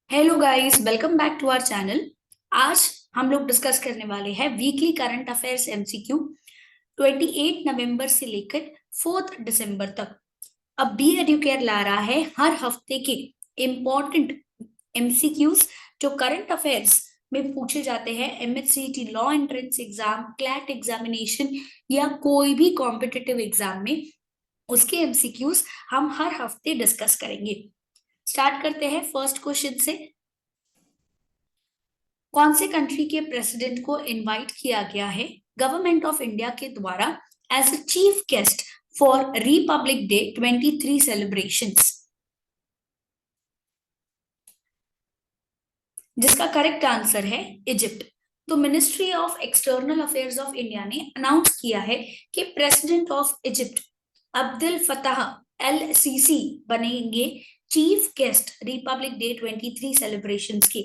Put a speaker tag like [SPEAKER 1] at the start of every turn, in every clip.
[SPEAKER 1] Hello guys, welcome back to our channel. आज हम लोग डिस्कस करने वाले हैं वीकली करंट अफेयर्स एमसीक्यू 28 नवंबर से लेकर 4 दिसंबर तक। अब बी एडुकेयर ला रहा है हर हफ्ते के इम्पोर्टेंट एमसीक्यूज जो करंट अफेयर्स में पूछे जाते हैं। MHCET law entrance exam, CLAT examination या कोई भी कॉम्पिटिटिव एग्जाम में उसके एमसीक्यूज हम हर हफ्ते डिस्कस करेंगे। स्टार्ट करते हैं फर्स्ट क्वेश्चन से। कौन से कंट्री के प्रेसिडेंट को इनवाइट किया गया है गवर्नमेंट ऑफ इंडिया के द्वारा as a chief guest for Republic Day 23 celebrations? जिसका करेक्ट आंसर है इजिप्ट। तो ministry of external affairs of India ने अनाउंस किया है कि president of Egypt Abdel Fattah El Sisi बनेंगे chief guest Republic Day 23 celebrations के।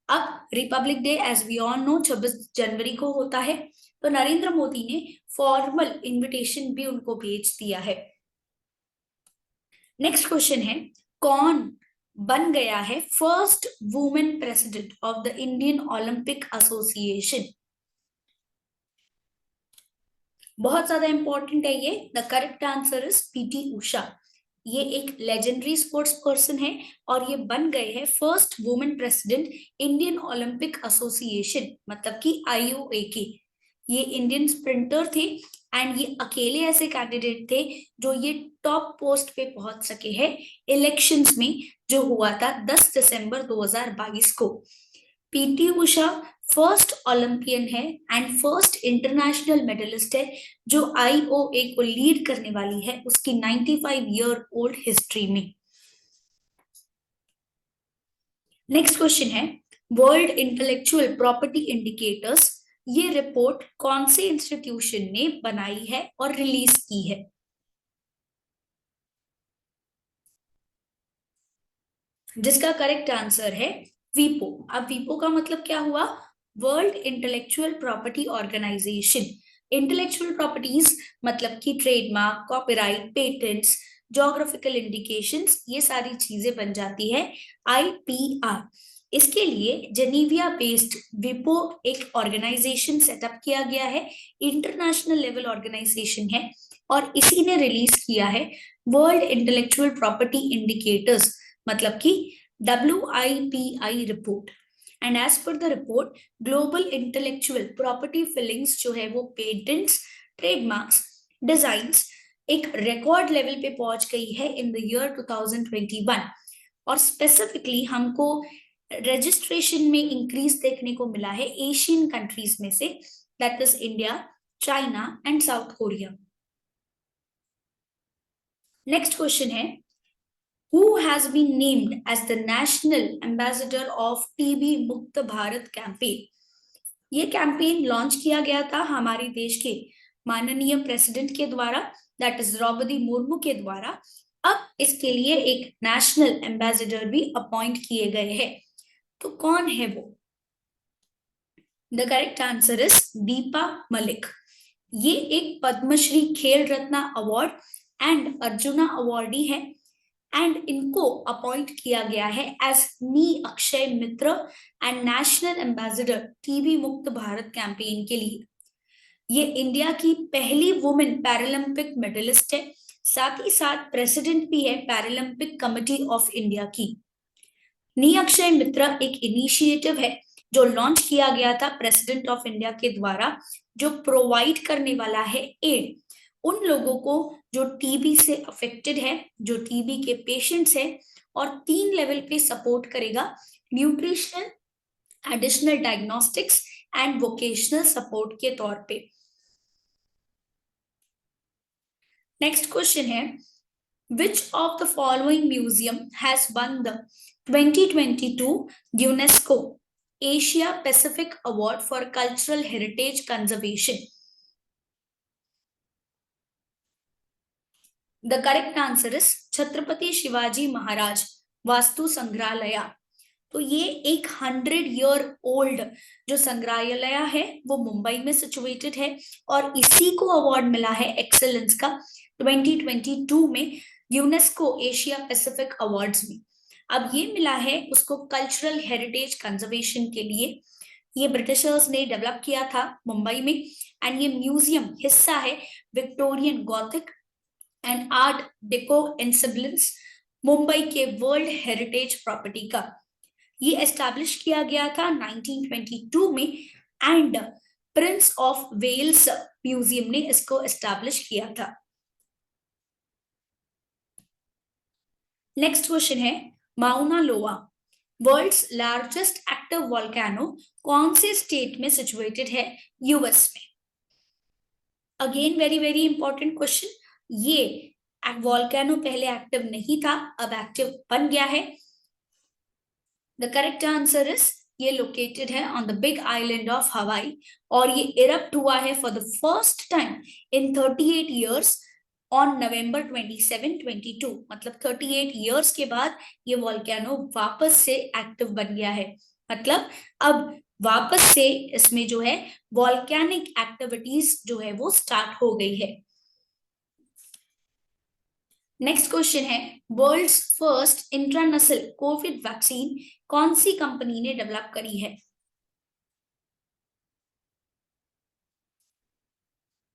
[SPEAKER 1] अब Republic Day as we all know 26 जनवरी को होता है, तो नरेंद्र मोदी ने फॉर्मल इनविटेशन भी उनको भेज दिया है। नेक्स्ट क्वेश्चन है, कौन बन गया है first women president of the Indian Olympic Association? बहुत ज्यादा इंपॉर्टेंट है ये। The correct answer is PT Usha. ये एक लेजेंडरी स्पोर्ट्स पर्सन है और ये बन गए हैं first women president Indian Olympic association, मतलब कि आईओए के। ये इंडियन स्प्रिंटर थे एंड ये अकेले ऐसे कैंडिडेट थे जो ये टॉप पोस्ट पे पहुंच सके हैं इलेक्शंस में जो हुआ था 10 दिसंबर 2022 को। पीटी उषा फर्स्ट ओलंपियन है एंड फर्स्ट इंटरनेशनल मेडलिस्ट है जो आईओए को लीड करने वाली है उसकी 95 ईयर ओल्ड हिस्ट्री में। नेक्स्ट क्वेश्चन है, वर्ल्ड इंटेलेक्चुअल प्रॉपर्टी इंडिकेटर्स ये रिपोर्ट कौन से इंस्टीट्यूशन ने बनाई है और रिलीज की है? जिसका करेक्ट आंसर है वीपो। अब वीपो का मतलब क्या हुआ? World intellectual property organisation. Intellectual properties मतलब कि trademark, copyright, patents, geographical indications, ये सारी चीजें बन जाती है आईपीआर। इसके लिए जेनीविया बेस्ड विपो एक ऑर्गेनाइजेशन सेटअप किया गया है, इंटरनेशनल लेवल ऑर्गेनाइजेशन है और इसी ने रिलीज किया है वर्ल्ड इंटेलेक्चुअल प्रॉपर्टी इंडिकेटर्स, मतलब कि WIPI report. And as per the report global intellectual property filings जो है वो पेटेंट्स, ट्रेडमार्क्स, डिजाइन्स एक रिकॉर्ड लेवल पे पहुंच गई है इन द ईयर 2021 और स्पेसिफिकली हमको रजिस्ट्रेशन में इंक्रीज देखने को मिला है एशियन कंट्रीज में से, that is India, China and south Korea. Next question है, who has been named as the national ambassador of TB मुक्त भारत कैंपेन? ये कैंपेन लॉन्च किया गया था हमारे देश के माननीय प्रेसिडेंट के द्वारा, दैट इज द्रौपदी मुर्मू के द्वारा। अब इसके लिए एक नेशनल एम्बेसडर भी अपॉइंट किए गए हैं, तो कौन है वो? The correct answer is Deepa Malik. ये एक Padma Shri Khel Ratna award and Arjuna awardee है एंड इनको अपॉइंट किया गया है as Nikshay Mitra and national ambassador TB Mukt Bharat campaign के लिए। ये इंडिया की पहली वुमेन पैरालंपिक मेडलिस्ट है, साथ ही साथ प्रेसिडेंट भी है पैरालंपिक कमेटी ऑफ इंडिया की। नी अक्षय मित्र एक इनिशिएटिव है जो लॉन्च किया गया था प्रेसिडेंट ऑफ इंडिया के द्वारा, जो प्रोवाइड करने वाला है एड उन लोगों को जो टीबी से अफेक्टेड है, जो टीबी के पेशेंट्स हैं, और 3 लेवल पे सपोर्ट करेगा, nutritional, additional diagnostics and vocational support के तौर पे। नेक्स्ट क्वेश्चन है, which of the following museum has won the 2022 UNESCO Asia Pacific Award for Cultural Heritage Conservation? The correct answer is Chhatrapati Shivaji Maharaj Vastu Sangrahalaya. तो ये एक 100 ईयर ओल्ड जो संग्रहालय है वो मुंबई में सिचुएटेड है और इसी को अवार्ड मिला है एक्सेलेंस का 2022 में यूनेस्को एशिया पैसिफिक अवार्ड्स में। अब ये मिला है उसको कल्चरल हेरिटेज कंजर्वेशन के लिए। ये ब्रिटिशर्स ने डेवलप किया था मुंबई में, एंड ये म्यूजियम हिस्सा है Victorian Gothic and art deco ensembles Mumbai के वर्ल्ड हेरिटेज प्रॉपर्टी का। ये एस्टैब्लिश किया गया था 1922 में, and Prince of Wales museum ने इसको एस्टैब्लिश किया था। नेक्स्ट क्वेश्चन है Mauna Loa world's largest active volcano कौन से स्टेट में सिचुएटेड है? यूएस में। Again very very important question. ये वॉल्केनो पहले एक्टिव नहीं था, अब एक्टिव बन गया है। द करेक्ट आंसर इज ये लोकेटेड है on the big island of Hawaii, और ये इरप्ट हुआ है for the first time in 38 years on November 27, 22। मतलब 38 ईयर्स के बाद ये वॉल्केनो वापस से एक्टिव बन गया है। मतलब अब वापस से इसमें जो है वॉल्केनिक एक्टिविटीज जो है वो स्टार्ट हो गई है। नेक्स्ट क्वेश्चन है वर्ल्ड्स फर्स्ट इंट्रानसल कोविड वैक्सीन कौन सी कंपनी ने डेवलप करी है?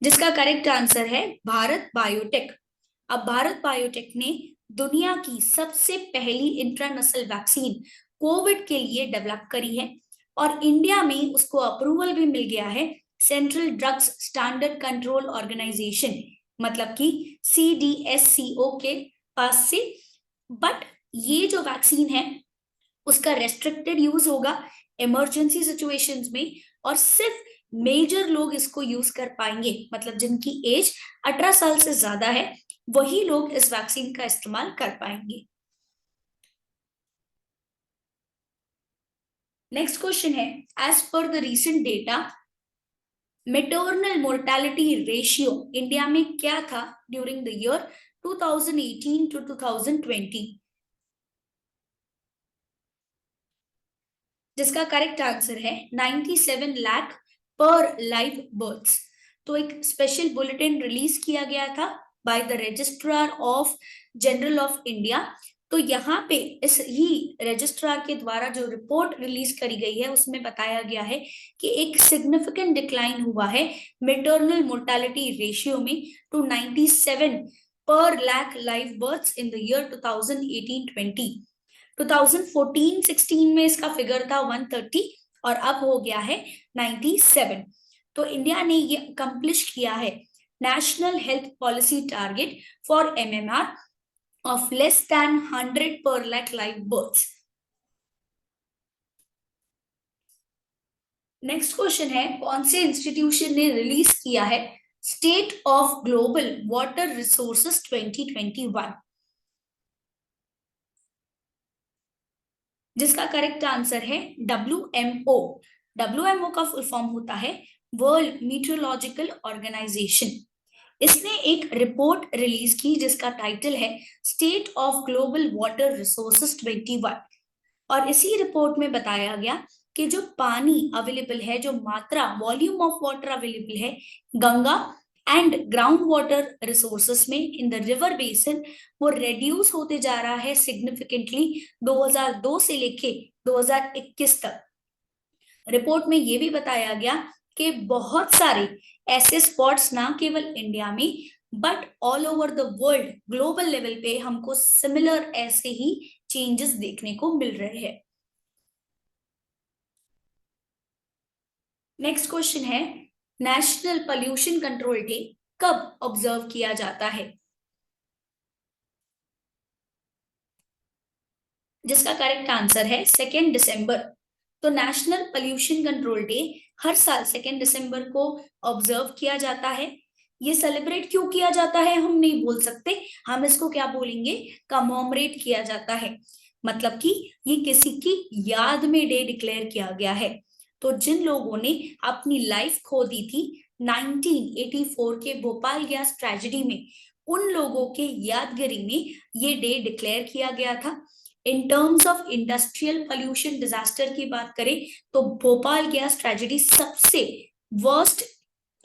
[SPEAKER 1] जिसका करेक्ट आंसर है भारत बायोटेक। अब भारत बायोटेक ने दुनिया की सबसे पहली इंट्रानसल वैक्सीन कोविड के लिए डेवलप करी है, और इंडिया में उसको अप्रूवल भी मिल गया है central drugs standard control organisation, मतलब कि CDSCO के पास से। बट ये जो वैक्सीन है उसका रेस्ट्रिक्टेड यूज होगा इमरजेंसी सिचुएशंस में, और सिर्फ मेजर लोग इसको यूज कर पाएंगे। मतलब जिनकी एज 18 साल से ज्यादा है वही लोग इस वैक्सीन का इस्तेमाल कर पाएंगे। नेक्स्ट क्वेश्चन है as per the recent data maternal mortality ratio India में क्या था ड्यूरिंग द ईयर 2018 टू 2020? जिसका करेक्ट आंसर है 97 लाख पर लाइव बर्थ्स। तो एक स्पेशल बुलेटिन रिलीज किया गया था by the registrar of general of India. तो यहाँ पे इस ही रजिस्ट्रार के द्वारा जो रिपोर्ट रिलीज करी गई है उसमें बताया गया है कि एक सिग्निफिकेंट डिक्लाइन हुआ है मेटर्नल मोर्टेलिटी रेशियो में टू 97 पर lakh live births in the year 2018-20। 2014-16 में इसका फिगर था 130 और अब हो गया है 97। तो इंडिया ने ये अकम्प्लिश किया है national health policy target for MMR of less than 100 पर lakh live births. Next question है कौन से इंस्टीट्यूशन ने रिलीज किया है state of global water resources 2021? जिसका करेक्ट आंसर है WMO। WMO का फुल फॉर्म होता है वर्ल्ड मीटरोलॉजिकल ऑर्गेनाइजेशन। इसने एक रिपोर्ट रिलीज की जिसका टाइटल है state of global water resources 21, और इसी रिपोर्ट में बताया गया कि जो पानी अवेलेबल है, जो मात्रा वॉल्यूम ऑफ वाटर अवेलेबल है Ganga and ground water resources में इन द रिवर बेसिन, वो रेड्यूस होते जा रहा है सिग्निफिकेंटली 2002 से लेके 2021 तक। रिपोर्ट में ये भी बताया गया कि बहुत सारे ऐसे स्पॉट्स ना केवल इंडिया में but all over the world global level पे हमको सिमिलर ऐसे ही चेंजेस देखने को मिल रहे हैं। नेक्स्ट क्वेश्चन है नेशनल पोल्यूशन कंट्रोल डे कब ऑब्जर्व किया जाता है? जिसका करेक्ट आंसर है 2 दिसंबर। तो नेशनल पोल्यूशन कंट्रोल डे हर साल 2 दिसंबर को ऑब्जर्व किया जाता है। ये सेलिब्रेट क्यों किया जाता है हम नहीं बोल सकते, हम इसको क्या बोलेंगे, कमोमरेट किया जाता है। मतलब कि ये किसी की याद में डे डिक्लेयर किया गया है। तो जिन लोगों ने अपनी लाइफ खो दी थी 1984 के भोपाल गैस ट्रेजेडी में, उन लोगों के यादगिरी में ये डे डिक्लेयर किया गया था। In terms of industrial pollution disaster की बात करें तो भोपाल गैस ट्रेजेडी सबसे वर्स्ट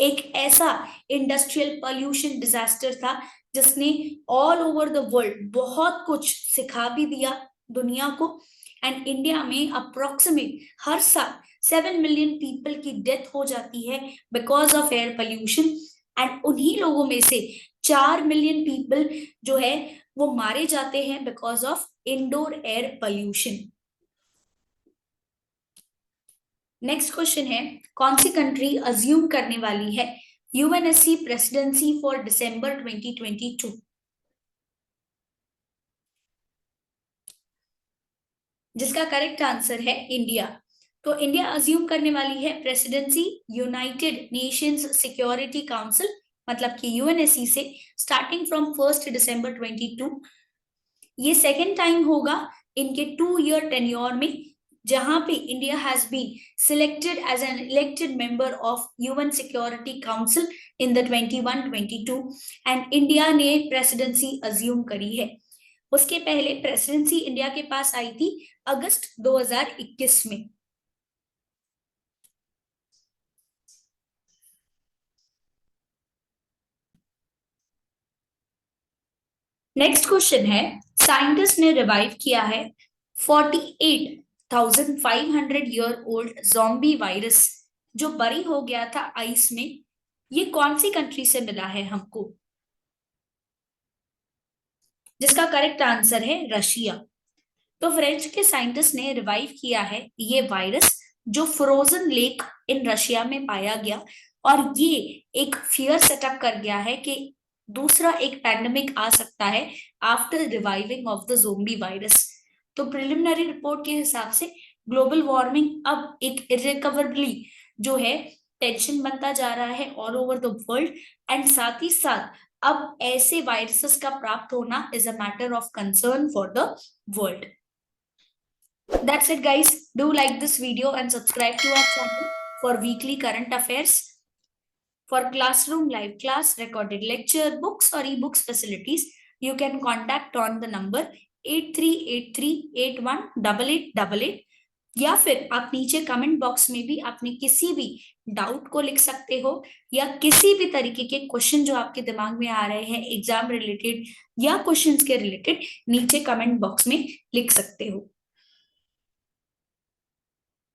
[SPEAKER 1] एक ऐसा इंडस्ट्रियल पोल्यूशन डिजास्टर था जिसने ऑल ओवर द वर्ल्ड बहुत कुछ सिखा भी दिया, दुनिया को। एंड इंडिया में अप्रोक्सीमेट हर साल 7 मिलियन पीपल की डेथ हो जाती है because of air pollution. And उन्हीं लोगों में से 4 मिलियन पीपल जो है वो मारे जाते हैं because of indoor air pollution. Next question है, कौन सी कंट्री अज्यूम करने वाली है यूएनएससी प्रेसिडेंसी फॉर दिसंबर 2022? जिसका करेक्ट आंसर है इंडिया। तो इंडिया अज्यूम करने वाली है presidency United Nations security council, मतलब कि यूएनएससी से, स्टार्टिंग फ्रॉम 1 दिसंबर 2022। ये सेकेंड टाइम होगा इनके 2 ईयर टेन्योर में जहां पे India has been selected as an elected member of UN security council in the 21-22 and India ने प्रेसिडेंसी अज्यूम करी है। उसके पहले प्रेसिडेंसी इंडिया के पास आई थी अगस्त 2021 में। नेक्स्ट क्वेश्चन है, साइंटिस्ट ने रिवाइव किया है 48,500 ईयर ओल्ड ज़ॉम्बी वायरस जो बरी हो गया था आइस में। ये कौन सी कंट्री से मिला है हमको? जिसका करेक्ट आंसर है रशिया। तो फ्रेंच के साइंटिस्ट ने रिवाइव किया है ये वायरस जो फ्रोजन लेक इन रशिया में पाया गया, और ये एक फियर सेटअप कर गया है कि दूसरा एक पैंडेमिक आ सकता है after reviving of the zombie virus. तो प्रिलिमिनरी रिपोर्ट के हिसाब से ग्लोबल वार्मिंग अब एक इरिकवरेबली जो है टेंशन बनता जा रहा है all over the world, and साथ ही साथ अब ऐसे वायरसेस का प्राप्त होना is a matter of concern for the world. That's it, guys. Do like this video and subscribe to our channel for weekly current affairs. For classroom live class, recorded lecture, books or ebooks facilities, you can contact on the number 8383818888, या फिर आप नीचे comment box में भी अपने किसी भी doubt को लिख सकते हो, या किसी भी तरीके के क्वेश्चन जो आपके दिमाग में आ रहे हैं एग्जाम रिलेटेड या क्वेश्चंस के रिलेटेड नीचे कमेंट बॉक्स में लिख सकते हो।